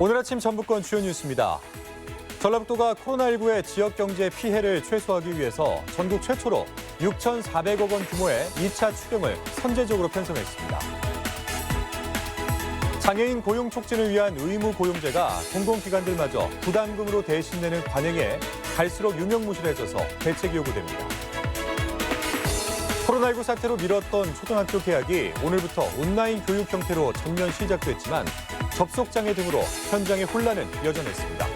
오늘 아침 전북권 주요 뉴스입니다. 전라북도가 코로나19의 지역 경제 피해를 최소화하기 위해서 전국 최초로 6,400억 원 규모의 2차 추경을 선제적으로 편성했습니다. 장애인 고용 촉진을 위한 의무 고용제가 공공기관들마저 부담금으로 대신 내는 관행에 갈수록 유명무실해져서 대책이 요구됩니다. 코로나19 사태로 미뤘던 초등학교 개학이 오늘부터 온라인 교육 형태로 전면 시작됐지만 접속장애 등으로 현장의 혼란은 여전했습니다.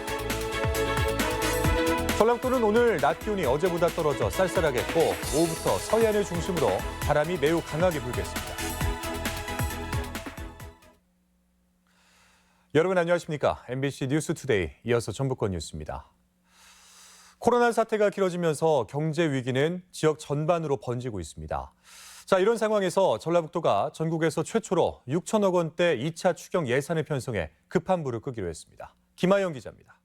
전라북도는 오늘 낮 기온이 어제보다 떨어져 쌀쌀하겠고 오후부터 서해안을 중심으로 바람이 매우 강하게 불겠습니다. 여러분 안녕하십니까? MBC 뉴스투데이 이어서 전북권 뉴스입니다. 코로나 사태가 길어지면서 경제 위기는 지역 전반으로 번지고 있습니다. 자, 이런 상황에서 전라북도가 전국에서 최초로 6천억 원대 2차 추경 예산을 편성해 급한 불을 끄기로 했습니다. 김하영 기자입니다.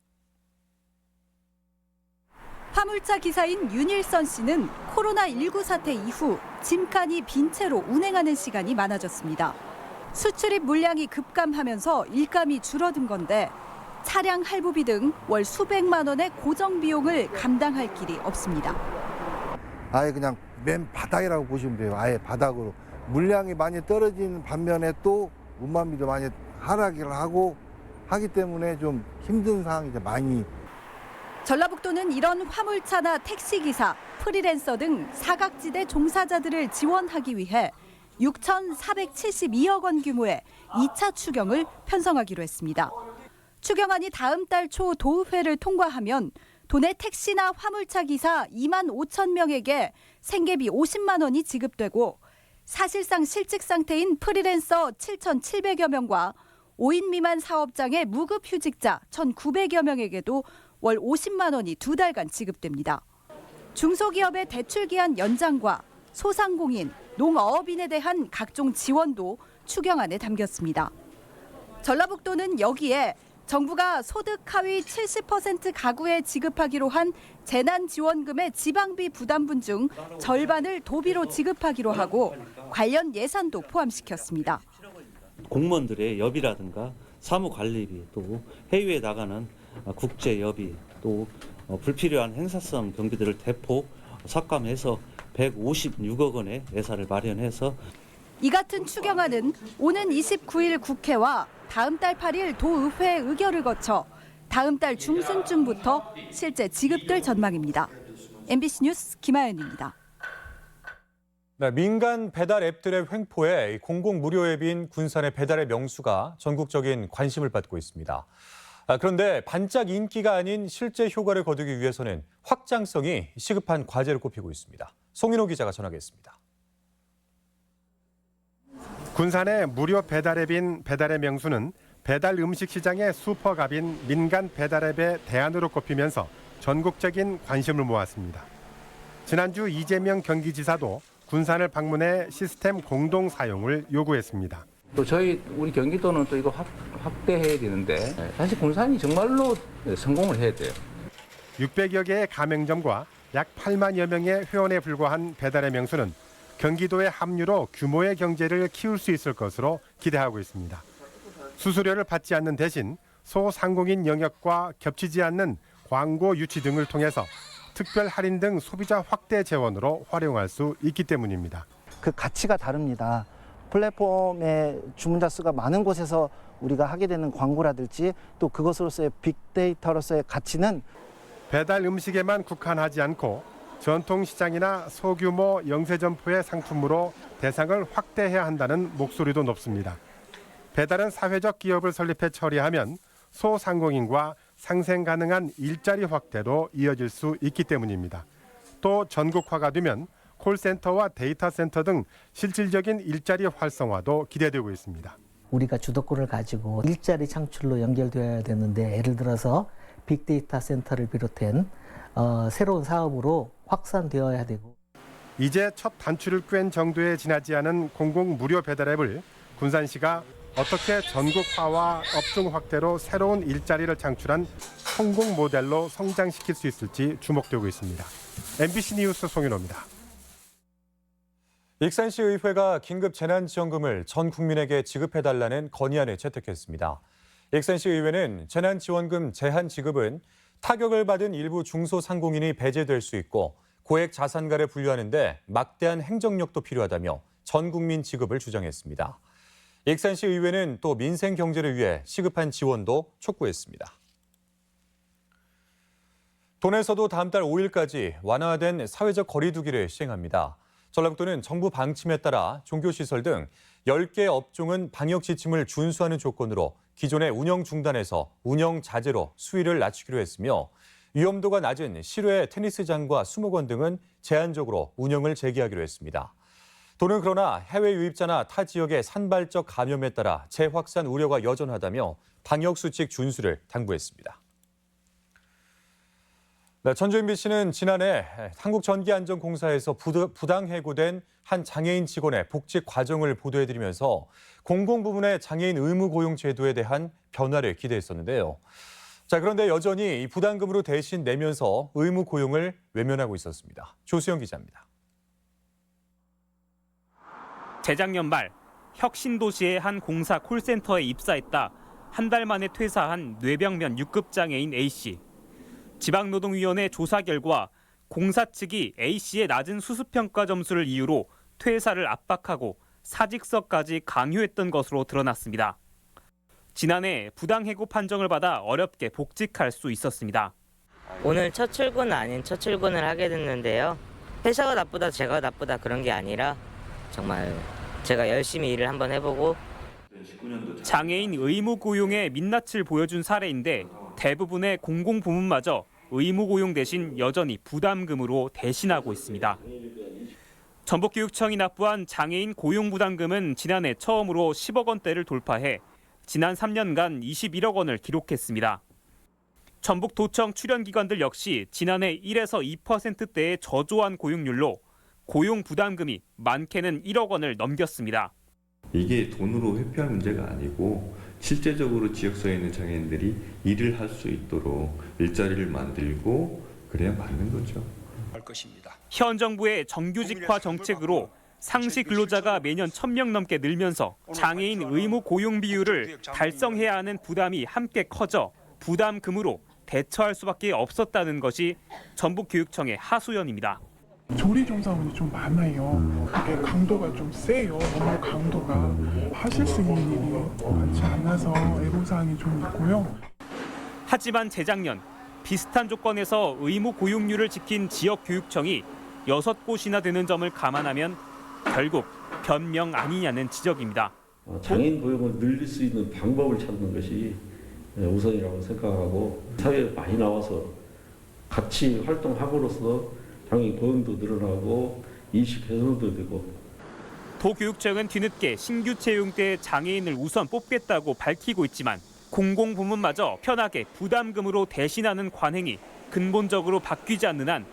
화물차 기사인 윤일선 씨는 코로나19 사태 이후 짐칸이 빈 채로 운행하는 시간이 많아졌습니다. 수출입 물량이 급감하면서 일감이 줄어든 건데 차량 할부비 등 월 수백만 원의 고정 비용을 감당할 길이 없습니다. 아예 그냥 맨 바닥이라고 보시면 돼요. 아예 바닥으로. 물량이 많이 떨어지는 반면에 또 운반비도 많이 하락을 하고 하기 때문에 좀 힘든 상황이 이제 많이. 전라북도는 이런 화물차나 택시기사, 프리랜서 등 사각지대 종사자들을 지원하기 위해 6,472억 원 규모의 2차 추경을 편성하기로 했습니다. 추경안이 다음 달 초 도의회를 통과하면 도내 택시나 화물차 기사 2만 5천 명에게 생계비 50만 원이 지급되고 사실상 실직 상태인 프리랜서 7,700여 명과 5인 미만 사업장의 무급휴직자 1,900여 명에게도 월 50만 원이 2달간 지급됩니다. 중소기업의 대출기한 연장과 소상공인, 농어업인에 대한 각종 지원도 추경안에 담겼습니다. 전라북도는 여기에 정부가 소득 하위 70% 가구에 지급하기로 한 재난지원금의 지방비 부담분 중 절반을 도비로 지급하기로 하고 관련 예산도 포함시켰습니다. 공무원들의 여비라든가 사무관리비 또 해외에 나가는 국제여비 또 불필요한 행사성 경비들을 대폭 삭감해서 156억 원의 예산을 마련해서 이 같은 추경안은 오는 29일 국회와 다음 달 8일 도의회 의결을 거쳐 다음 달 중순쯤부터 실제 지급될 전망입니다. MBC 뉴스 김하연입니다. 네, 민간 배달 앱들의 횡포에 공공 무료 앱인 군산의 배달의 명수가 전국적인 관심을 받고 있습니다. 그런데 반짝 인기가 아닌 실제 효과를 거두기 위해서는 확장성이 시급한 과제로 꼽히고 있습니다. 송인호 기자가 전하겠습니다. 군산의 무료 배달앱인 배달의 명수는 배달 음식 시장의 슈퍼갑인 민간 배달앱의 대안으로 꼽히면서 전국적인 관심을 모았습니다. 지난주 이재명 경기지사도 군산을 방문해 시스템 공동 사용을 요구했습니다. 또 우리 경기도는 또 이거 확대해야 되는데 사실 군산이 정말로 성공을 해야 돼요. 600여 개의 가맹점과 약 8만여 명의 회원에 불과한 배달의 명수는 경기도의 합류로 규모의 경제를 키울 수 있을 것으로 기대하고 있습니다. 수수료를 받지 않는 대신 소상공인 영역과 겹치지 않는 광고 유치 등을 통해서 특별 할인 등 소비자 확대 재원으로 활용할 수 있기 때문입니다. 그 가치가 다릅니다. 플랫폼의 주문자 수가 많은 곳에서 우리가 하게 되는 광고라든지 또 그것으로서의 빅데이터로서의 가치는 배달 음식에만 국한하지 않고 전통시장이나 소규모 영세점포의 상품으로 대상을 확대해야 한다는 목소리도 높습니다. 배달은 사회적 기업을 설립해 처리하면 소상공인과 상생 가능한 일자리 확대로 이어질 수 있기 때문입니다. 또 전국화가 되면 콜센터와 데이터 센터 등 실질적인 일자리 활성화도 기대되고 있습니다. 우리가 주도권을 가지고 일자리 창출로 연결되어야 되는데 예를 들어서 빅데이터 센터를 비롯한 새로운 사업으로 확산되어야 되고. 이제 첫 단추를 꿰는 정도에 지나지 않은 공공 무료 배달 앱을 군산시가 어떻게 전국화와 업종 확대로 새로운 일자리를 창출한 성공 모델로 성장시킬 수 있을지 주목되고 있습니다. MBC 뉴스 송윤호입니다. 익산시 의회가 긴급 재난지원금을 전 국민에게 지급해달라는 건의안을 채택했습니다. 익산시 의회는 재난지원금 제한 지급은 타격을 받은 일부 중소상공인이 배제될 수 있고 고액 자산가를 분류하는 데 막대한 행정력도 필요하다며 전 국민 지급을 주장했습니다. 익산시 의회는 또 민생 경제를 위해 시급한 지원도 촉구했습니다. 도내에서도 다음 달 5일까지 완화된 사회적 거리 두기를 시행합니다. 전라북도는 정부 방침에 따라 종교시설 등 10개 업종은 방역 지침을 준수하는 조건으로 기존의 운영 중단에서 운영 자제로 수위를 낮추기로 했으며 위험도가 낮은 실외 테니스장과 수목원 등은 제한적으로 운영을 재개하기로 했습니다. 도는 그러나 해외 유입자나 타 지역의 산발적 감염에 따라 재확산 우려가 여전하다며 방역수칙 준수를 당부했습니다. 전주 MBC는 지난해 한국전기안전공사에서 부당 해고된 한 장애인 직원의 복직 과정을 보도해드리면서 공공부문의 장애인 의무 고용 제도에 대한 변화를 기대했었는데요. 그런데 여전히 이 부담금으로 대신 내면서 의무 고용을 외면하고 있었습니다. 조수영 기자입니다. 재작년 말 혁신도시의 한 공사 콜센터에 입사했다 한 달 만에 퇴사한 뇌병면 6급 장애인 A씨. 지방노동위원회 조사 결과 공사 측이 A씨의 낮은 수습평가 점수를 이유로 퇴사를 압박하고 사직서까지 강요했던 것으로 드러났습니다. 지난해 부당해고 판정을 받아 어렵게 복직할 수 있었습니다. 오늘 첫 출근 아닌 첫 출근을 하게 됐는데요. 회사가 나쁘다, 제가 나쁘다 그런 게 아니라 정말 제가 열심히 일을 한번 해보고. 장애인 의무 고용의 민낯을 보여준 사례인데 대부분의 공공부문마저 의무 고용 대신 여전히 부담금으로 대신하고 있습니다. 전북교육청이 납부한 장애인 고용 부담금은 지난해 처음으로 10억 원대를 돌파해 지난 3년간 21억 원을 기록했습니다. 전북도청 출연기관들 역시 지난해 1에서 2%대의 저조한 고용률로 고용 부담금이 많게는 1억 원을 넘겼습니다. 이게 돈으로 회피할 문제가 아니고 실제적으로 지역사회에 있는 장애인들이 일을 할 수 있도록 일자리를 만들고 그래야 맞는 거죠. 현 정부의 정규직화 정책으로 상시 근로자가 매년 1,000명 넘게 늘면서 장애인 의무 고용 비율을 달성해야 하는 부담이 함께 커져 부담금으로 대처할 수밖에 없었다는 것이 전북교육청의 하소연입니다. 조리 종사원이 좀 많아요. 이게 강도가 좀 세요. 업무 강도가 하실 수 있는 일이 많지 않아서 애로사항이 좀 있고요. 하지만 재작년 비슷한 조건에서 의무 고용률을 지킨 지역교육청이 6곳이나 되는 점을 감안하면 결국 변명 아니냐는 지적입니다. 장애인 고용을 늘릴 수 있는 방법을 찾는 것이 우선이라고 생각하고 사회에 많이 나와서 같이 활동함으로써 장애인 고용도 늘어나고 인식 개선도 되고. 도교육청은 뒤늦게 신규 채용 때 장애인을 우선 뽑겠다고 밝히고 있지만 공공부문마저 편하게 부담금으로 대신하는 관행이 근본적으로 바뀌지 않는 한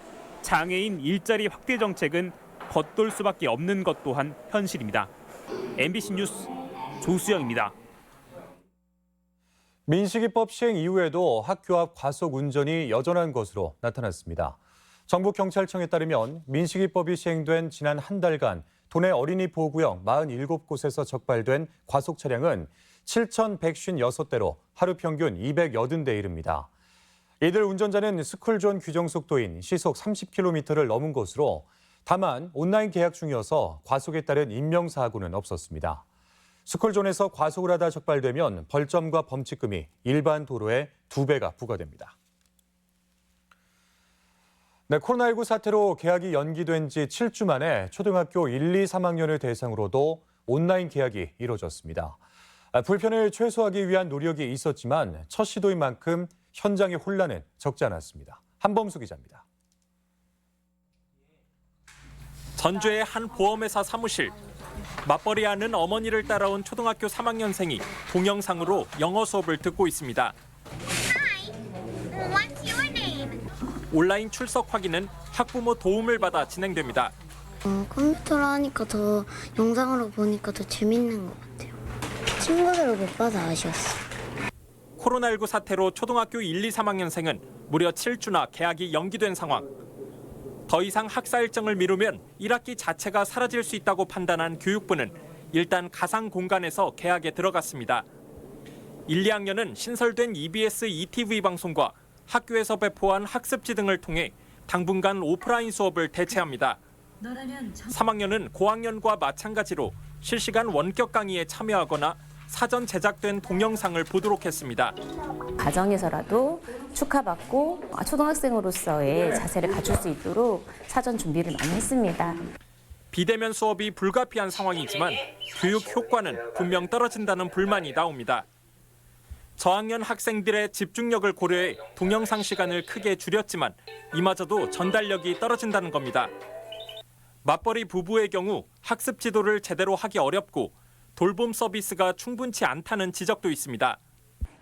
장애인 일자리 확대 정책은 겉돌 수밖에 없는 것 또한 현실입니다. MBC 뉴스 조수영입니다. 민식이법 시행 이후에도 학교 앞 과속 운전이 여전한 것으로 나타났습니다. 정부경찰청에 따르면 민식이법이 시행된 지난 한 달간 도내 어린이 보호구역 47곳에서 적발된 과속 차량은 7,156대로 하루 평균 280대에 이릅니다. 이들 운전자는 스쿨존 규정 속도인 시속 30km를 넘은 것으로 다만 온라인 계약 중이어서 과속에 따른 인명사고는 없었습니다. 스쿨존에서 과속을 하다 적발되면 벌점과 범칙금이 일반 도로의 2배가 부과됩니다. 코로나19 사태로 개학이 연기된 지 7주 만에 초등학교 1, 2, 3학년을 대상으로도 온라인 개학이 이뤄졌습니다. 불편을 최소화하기 위한 노력이 있었지만 첫 시도인 만큼 현장의 혼란은 적지 않았습니다. 한범수 기자입니다. 전주의 한 보험회사 사무실. 맞벌이하는 어머니를 따라온 초등학교 3학년생이 동영상으로 영어 수업을 듣고 있습니다. 온라인 출석 확인은 학부모 도움을 받아 진행됩니다. 컴퓨터로 하니까 더 영상으로 보니까 더 재밌는 것 같아요. 친구들을 못 봐서 아쉬웠어요. 코로나19 사태로 초등학교 1, 2, 3학년생은 무려 7주나 개학이 연기된 상황. 더 이상 학사 일정을 미루면 1학기 자체가 사라질 수 있다고 판단한 교육부는 일단 가상 공간에서 개학에 들어갔습니다. 1, 2학년은 신설된 EBS ETV 방송과 학교에서 배포한 학습지 등을 통해 당분간 오프라인 수업을 대체합니다. 3학년은 고학년과 마찬가지로 실시간 원격 강의에 참여하거나 사전 제작된 동영상을 보도록 했습니다. 가정에서라도 축하받고 초등학생으로서의 자세를 갖출 수 있도록 사전 준비를 많이 했습니다. 비대면 수업이 불가피한 상황이지만 교육 효과는 분명 떨어진다는 불만이 나옵니다. 저학년 학생들의 집중력을 고려해 동영상 시간을 크게 줄였지만 이마저도 전달력이 떨어진다는 겁니다. 맞벌이 부부의 경우 학습 지도를 제대로 하기 어렵고 돌봄 서비스가 충분치 않다는 지적도 있습니다.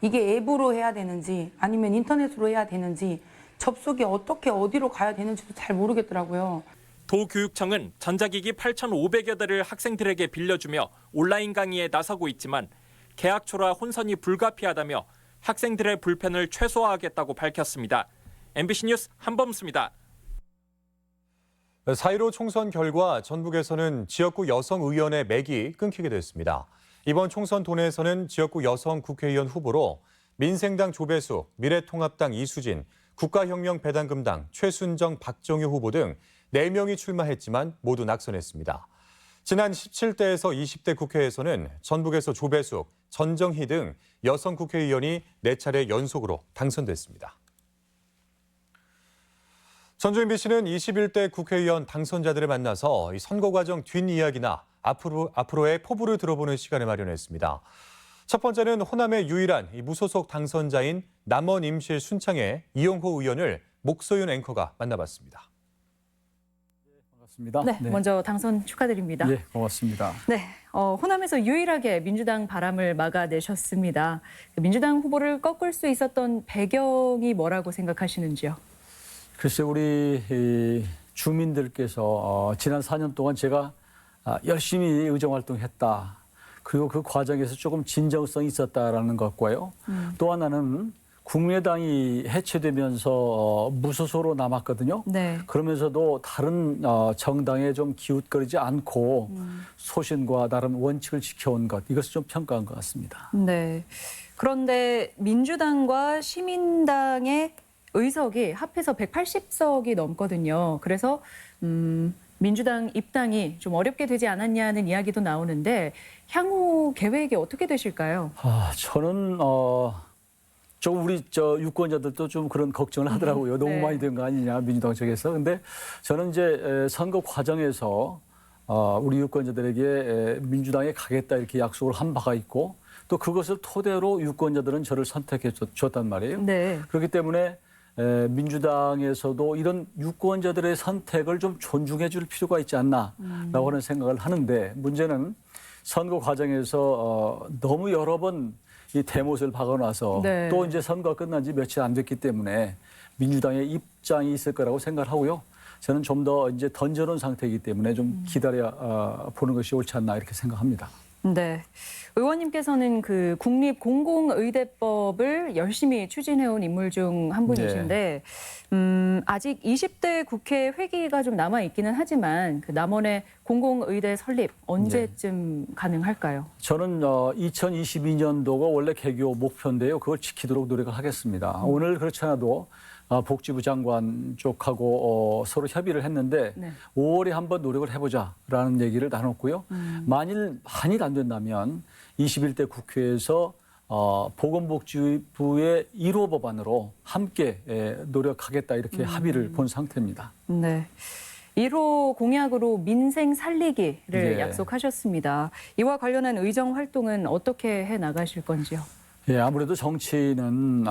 이게 앱으로 해야 되는지 아니면 인터넷으로 해야 되는지 접속이 어떻게 어디로 가야 되는지도 잘 모르겠더라고요. 도교육청은 전자기기 8,500여 대를 학생들에게 빌려주며 온라인 강의에 나서고 있지만 개학 초라 혼선이 불가피하다며 학생들의 불편을 최소화하겠다고 밝혔습니다. MBC 뉴스 한범수입니다. 4.15 총선 결과 전북에서는 지역구 여성 의원의 맥이 끊기게 됐습니다. 이번 총선 도내에서는 지역구 여성 국회의원 후보로 민생당 조배숙, 미래통합당 이수진, 국가혁명배당금당 최순정, 박정희 후보 등 4명이 출마했지만 모두 낙선했습니다. 지난 17대에서 20대 국회에서는 전북에서 조배숙, 전정희 등 여성 국회의원이 4차례 연속으로 당선됐습니다. 전주 MBC는 21대 국회의원 당선자들을 만나서 선거 과정 뒷이야기나 앞으로의 포부를 들어보는 시간을 마련했습니다. 첫 번째는 호남의 유일한 무소속 당선자인 남원 임실 순창의 이용호 의원을 목소윤 앵커가 만나봤습니다. 네, 먼저 당선 축하드립니다. 네, 고맙습니다. 네, 호남에서 유일하게 민주당 바람을 막아내셨습니다. 민주당 후보를 꺾을 수 있었던 배경이 뭐라고 생각하시는지요? 글쎄, 우리 주민들께서 지난 4년 동안 제가 열심히 의정활동했다. 그리고 그 과정에서 조금 진정성이 있었다라는 것과요. 또 하나는 국민의당이 해체되면서 무소속으로 남았거든요. 네. 그러면서도 다른 정당에 좀 기웃거리지 않고 소신과 나름 원칙을 지켜온 것, 이것을 좀 평가한 것 같습니다. 네. 그런데 민주당과 시민당의 의석이 합해서 180석이 넘거든요. 그래서 민주당 입당이 좀 어렵게 되지 않았냐는 이야기도 나오는데 향후 계획이 어떻게 되실까요? 저는 조금 우리 유권자들도 좀 그런 걱정을 하더라고요. 너무 네. 많이 된 거 아니냐, 민주당 쪽에서. 근데 저는 이제 선거 과정에서 우리 유권자들에게 민주당에 가겠다 이렇게 약속을 한 바가 있고 또 그것을 토대로 유권자들은 저를 선택해 줬단 말이에요. 네. 그렇기 때문에 민주당에서도 이런 유권자들의 선택을 좀 존중해 줄 필요가 있지 않나라고 하는 생각을 하는데 문제는 선거 과정에서 너무 여러 번 이 대못을 박아놔서 네. 또 이제 선거가 끝난 지 며칠 안 됐기 때문에 민주당의 입장이 있을 거라고 생각을 하고요. 저는 좀 더 이제 던져놓은 상태이기 때문에 좀 기다려 보는 것이 옳지 않나 이렇게 생각합니다. 네. 의원님께서는 그 국립공공의대법을 열심히 추진해온 인물 중 한 분이신데 아직 20대 국회 회기가 좀 남아 있기는 하지만 그 남원의 공공의대 설립 언제쯤 가능할까요? 저는 2022년도가 원래 개교 목표인데요. 그걸 지키도록 노력을 하겠습니다. 오늘 그렇지 않아도 복지부 장관 쪽하고 서로 협의를 했는데 5월에 한번 노력을 해보자라는 얘기를 나눴고요. 만일 한일 안 된다면 21대 국회에서 보건복지부의 1호 법안으로 함께 노력하겠다 이렇게 합의를 본 상태입니다. 네. 1호 공약으로 민생 살리기를 네. 약속하셨습니다. 이와 관련한 의정 활동은 어떻게 해 나가실 건지요? 예, 아무래도 정치는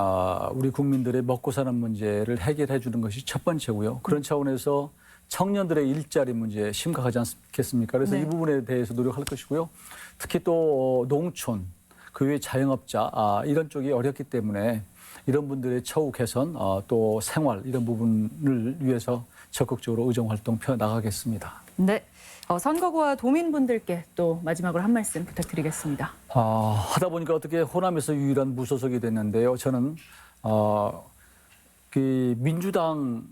우리 국민들의 먹고 사는 문제를 해결해 주는 것이 첫 번째고요. 그런 차원에서 청년들의 일자리 문제 심각하지 않겠습니까? 그래서 네. 이 부분에 대해서 노력할 것이고요. 특히 또 농촌, 그 외 자영업자 이런 쪽이 어렵기 때문에 이런 분들의 처우 개선 또 생활 이런 부분을 위해서 적극적으로 의정 활동 펴 나가겠습니다. 네. 선거구와 도민분들께 또 마지막으로 한 말씀 부탁드리겠습니다. 하다 보니까 어떻게 호남에서 유일한 무소속이 됐는데요. 저는 그 민주당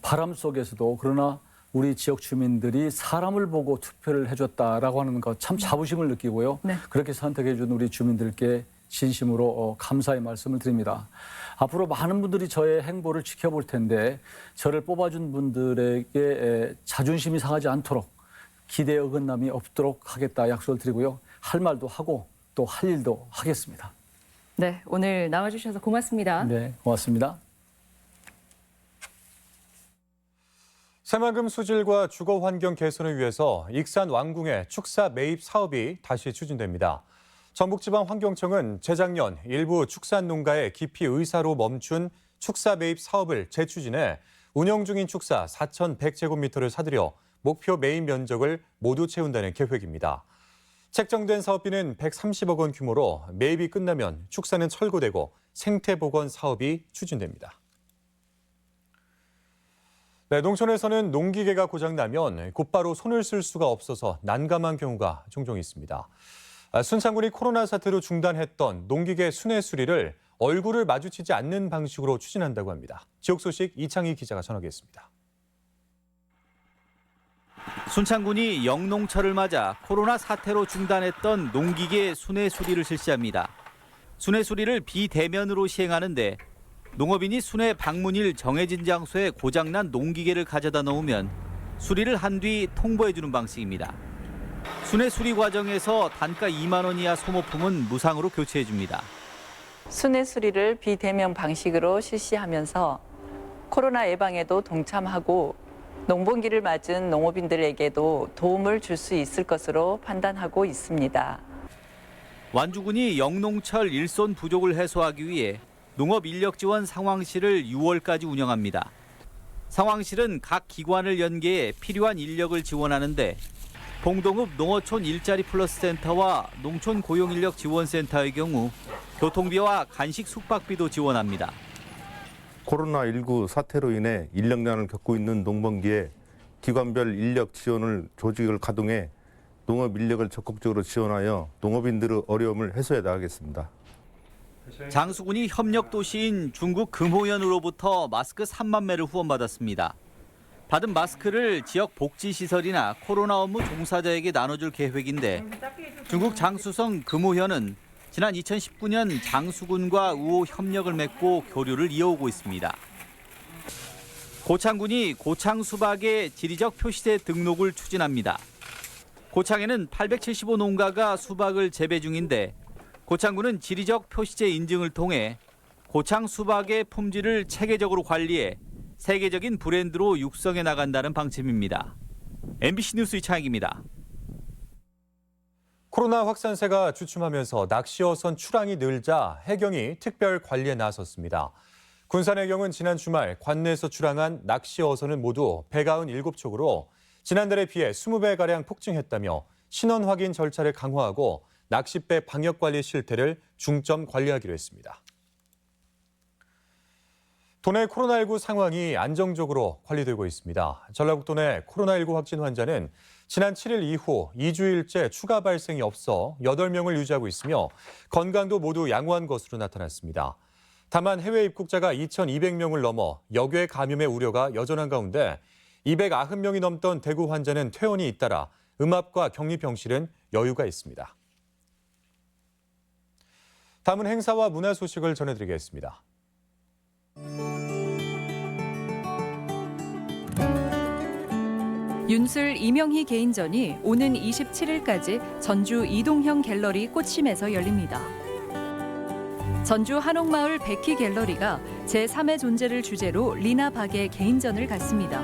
바람 속에서도 그러나 우리 지역 주민들이 사람을 보고 투표를 해줬다라고 하는 것 참 자부심을 느끼고요. 네. 그렇게 선택해 준 우리 주민들께 진심으로 감사의 말씀을 드립니다. 앞으로 많은 분들이 저의 행보를 지켜볼 텐데 저를 뽑아준 분들에게 자존심이 상하지 않도록 기대에 어긋남이 없도록 하겠다 약속을 드리고요. 할 말도 하고 또 할 일도 하겠습니다. 네, 오늘 나와주셔서 고맙습니다. 네, 고맙습니다. 새만금 수질과 주거 환경 개선을 위해서 익산 왕궁의 축사 매입 사업이 다시 추진됩니다. 전북지방환경청은 재작년 일부 축산 농가의 기피 의사로 멈춘 축사 매입 사업을 재추진해 운영 중인 축사 4,100제곱미터를 사들여 목표 매입 면적을 모두 채운다는 계획입니다. 책정된 사업비는 130억 원 규모로 매입이 끝나면 축사는 철거되고 생태복원 사업이 추진됩니다. 네, 농촌에서는 농기계가 고장나면 곧바로 손을 쓸 수가 없어서 난감한 경우가 종종 있습니다. 순창군이 코로나 사태로 중단했던 농기계 순회 수리를 얼굴을 마주치지 않는 방식으로 추진한다고 합니다. 지역 소식 이창희 기자가 전하겠습니다. 순창군이 영농철을 맞아 코로나 사태로 중단했던 농기계 순회 수리를 실시합니다. 순회 수리를 비대면으로 시행하는데 농업인이 순회 방문일 정해진 장소에 고장난 농기계를 가져다 놓으면 수리를 한 뒤 통보해주는 방식입니다. 순회 수리 과정에서 단가 2만 원 이하 소모품은 무상으로 교체해줍니다. 순회 수리를 비대면 방식으로 실시하면서 코로나 예방에도 동참하고 농번기를 맞은 농업인들에게도 도움을 줄 수 있을 것으로 판단하고 있습니다. 완주군이 영농철 일손 부족을 해소하기 위해 농업인력지원 상황실을 6월까지 운영합니다. 상황실은 각 기관을 연계해 필요한 인력을 지원하는데 봉동읍 농어촌 일자리 플러스 센터와 농촌 고용인력 지원센터의 경우 교통비와 간식 숙박비도 지원합니다. 코로나19 사태로 인해 인력난을 겪고 있는 농번기에 기관별 인력 지원을 조직을 가동해 농업 인력을 적극적으로 지원하여 농업인들의 어려움을 해소해 나가겠습니다. 장수군이 협력 도시인 중국 금호현으로부터 마스크 3만 매를 후원받았습니다. 받은 마스크를 지역 복지시설이나 코로나 업무 종사자에게 나눠줄 계획인데 중국 장수성 금호현은 지난 2019년 장수군과 우호 협력을 맺고 교류를 이어오고 있습니다. 고창군이 고창 수박의 지리적 표시재 등록을 추진합니다. 고창에는 875농가가 수박을 재배 중인데 고창군은 지리적 표시재 인증을 통해 고창 수박의 품질을 체계적으로 관리해 세계적인 브랜드로 육성해 나간다는 방침입니다. MBC 뉴스 이창익입니다. 코로나 확산세가 주춤하면서 낚시어선 출항이 늘자 해경이 특별 관리에 나섰습니다. 군산해경은 지난 주말 관내에서 출항한 낚시어선은 모두 197척으로 지난달에 비해 20배가량 폭증했다며 신원 확인 절차를 강화하고 낚싯배 방역관리 실태를 중점 관리하기로 했습니다. 도내 코로나19 상황이 안정적으로 관리되고 있습니다. 전라북도 내 코로나19 확진 환자는 지난 7일 이후 2주일째 추가 발생이 없어 8명을 유지하고 있으며 건강도 모두 양호한 것으로 나타났습니다. 다만 해외 입국자가 2,200명을 넘어 역외 감염의 우려가 여전한 가운데 290명이 넘던 대구 환자는 퇴원이 잇따라 음압과 격리병실은 여유가 있습니다. 다음은 행사와 문화 소식을 전해드리겠습니다. 윤술 이명희 개인전이 오는 27일까지 전주 이동형 갤러리 꽃심에서 열립니다. 전주 한옥마을 백희 갤러리가 제3의 존재를 주제로 리나 박의 개인전을 갖습니다.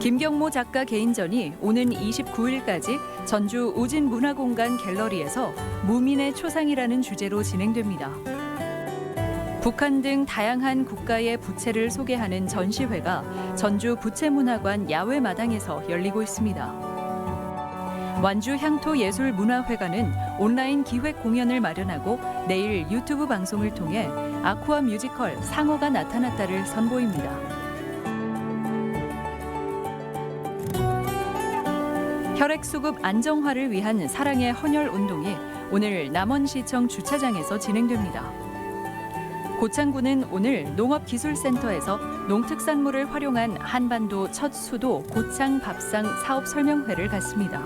김경모 작가 개인전이 오는 29일까지 전주 우진문화공간 갤러리에서 무민의 초상이라는 주제로 진행됩니다. 북한 등 다양한 국가의 부채를 소개하는 전시회가 전주 부채문화관 야외마당에서 열리고 있습니다. 완주 향토예술문화회관은 온라인 기획 공연을 마련하고 내일 유튜브 방송을 통해 아쿠아 뮤지컬 상어가 나타났다를 선보입니다. 혈액수급 안정화를 위한 사랑의 헌혈 운동이 오늘 남원시청 주차장에서 진행됩니다. 고창군은 오늘 농업기술센터에서 농특산물을 활용한 한반도 첫 수도 고창 밥상 사업 설명회를 갖습니다.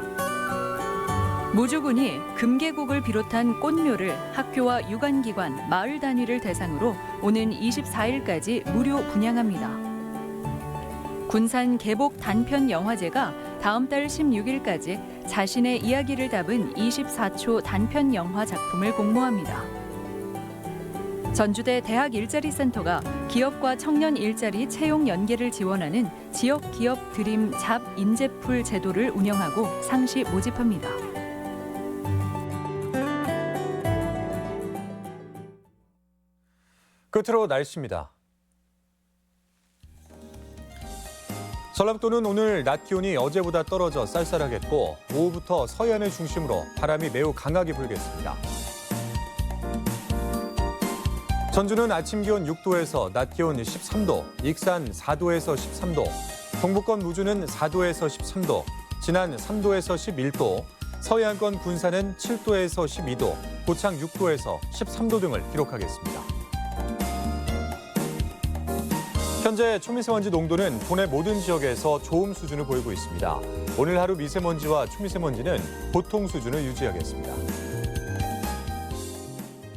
무주군이 금계곡을 비롯한 꽃묘를 학교와 유관기관, 마을 단위를 대상으로 오는 24일까지 무료 분양합니다. 군산 계복 단편 영화제가 다음 달 16일까지 자신의 이야기를 담은 24초 단편 영화 작품을 공모합니다. 전주대 대학 일자리 센터가 기업과 청년 일자리 채용 연계를 지원하는 지역 기업 드림 잡 인재풀 제도를 운영하고 상시 모집합니다. 끝으로 날씨입니다. 전라북도는 오늘 낮 기온이 어제보다 떨어져 쌀쌀하겠고 오후부터 서해안을 중심으로 바람이 매우 강하게 불겠습니다. 전주는 아침 기온 6도에서 낮 기온 13도, 익산 4도에서 13도, 동북권 무주는 4도에서 13도, 진안 3도에서 11도, 서해안권 군산은 7도에서 12도, 고창 6도에서 13도 등을 기록하겠습니다. 현재 초미세먼지 농도는 도내 모든 지역에서 좋음 수준을 보이고 있습니다. 오늘 하루 미세먼지와 초미세먼지는 보통 수준을 유지하겠습니다.